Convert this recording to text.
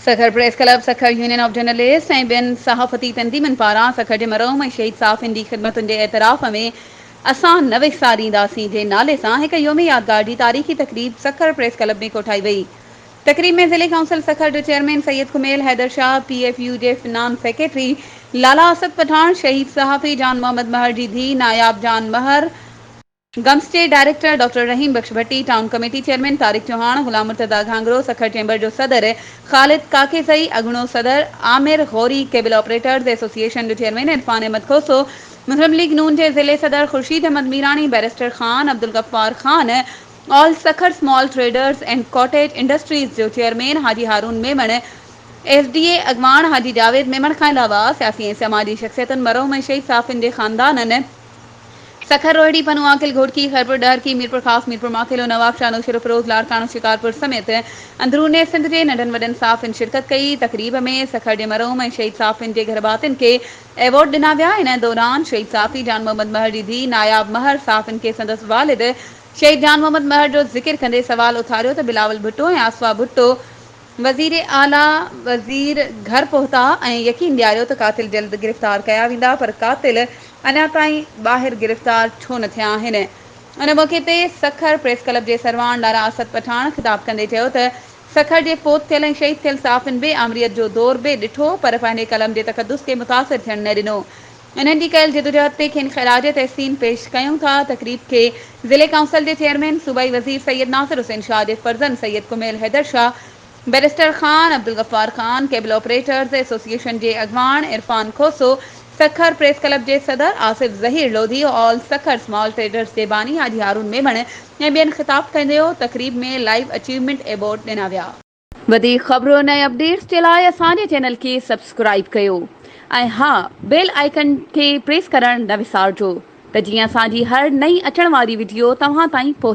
Sukkur press club, Sukkur union of journalist ऐं ॿियनि सहाफ़ती तंज़ीमनि पारां सखर जे मरहूम ऐं शहीद साफ़िन जी ख़िदमतुनि जे एतराफ़ में असां न विसारींदासीं जे नाले सां हिकु योमी यादगार जी तारीख़ी तक़रीब सखर प्रेस क्लब में कोठाई वई। तक़रीब में ज़िले काउंसिल सखर जो चेयरमैन सैयद कुमेल हैदर शाह, PFU जे फिनान सेक्रेटरी लाला असद पठान, शहीद सहाफ़ी जान मोहम्मद महर जी धी नायाब जान महर, गमस्टे director doctor Rahim Bakhsh Bhatti, town committee chairman Tariq Chauhan, Ghulam Murtaza Ghangro, Sukkur chamber जो सदर ख़ालिद काकेसई, अगणो सदर Aamir Ghauri, cable operators association जो चेयरमैन इरफान अहमद खोसो, मुस्लिम लीग नून के ज़िले सदर Khurshid Ahmed Mirani, barrister Khan, Abdul Ghaffar Khan, all Sukkur small traders and cottage industries जो चेयरमैन हाजी हारून मेमण, SDA अगवान हाजी जावेद मेमण खां अलावा सियासी ऐं समाजी शख्सियतुनि मरहूम शहीद साफ़िन जे ख़ानदाननि सखर, रोहिड़ी, पनुआ, किल, घोड़की, खैरपुर, डहरकी, मीरपुर खास, मीरपुर माखिलो, नवाब शाह, नौशेरो फिरोज, लाड़काणो, शिकारपुर समेत अंदरूने सिंध के नंढनि वॾनि साफ़िन शिरकत कई। तक़रीब में सखर जे मरहूम ऐं शहीद साफ़िन जे घरभातियुनि खे एवॉर्ड ॾिना विया। इन दौरान शहीद साफ़ी जान मोहम्मद महर जी धी नायाब महर साफ़िन के संदसि वालिद शहीद जान मोहम्मद महर जो ज़िक्र कंदे सवाल उथारियो त बिलावल भुट्टो ऐं आसवा भुट्टो वज़ीर आला वज़ीर घर पहुता ऐं यकीन ॾियारियो त कातिल जल्द गिरफ़्तार कया वेंदा, पर कातिल अञा ताईं ॿाहिरि गिरफ़्तार छो न थिया आहिनि। उन मौक़े ते सखर प्रेस क्लब जे सरवान लाला असद पठान ख़िताब कंदे चयो त सखर जे फ़ौत थियल ऐं शहीद थियल साफ़िन बि आमरीअत जो दौर बि ॾिठो, पर पंहिंजे कलम जे तक़दुस खे मुतासिर थियणु न ॾिनो। इन्हनि जी कयल जिदोजहद ते खेनि ख़िराज तहसीन पेश कयूं था। तक़रीब खे ज़िले काउंसिल जे चेयरमैन सूबाई वज़ीर सैयद नासिर हुसैन शाह जे फर्ज़न Syed Kumail Haider Shah, barrister Khan, Abdul Ghaffar Khan, cable operators association जे अगवान इरफान खोसो, सखर प्रेस क्लब जे सदर Asif Zaheer Lodhi, all Sukkur small traders जे बानी हाजी हारून मेमण ऐं ॿियनि ख़िताब कंदे तक़रीब में लाइव अचीवमेंट एवॉर्ड ॾिना विया। वधीक ख़बरुनि ऐं अपडेट्स जे लाइ असांजे चैनल खे सब्सक्राइब कयो ऐं हा, बेल आइकन खे प्रेस करणु न विसारिजो त जीअं असांजी हर नई अचण वारी वीडियो तव्हां ताईं पहुचे।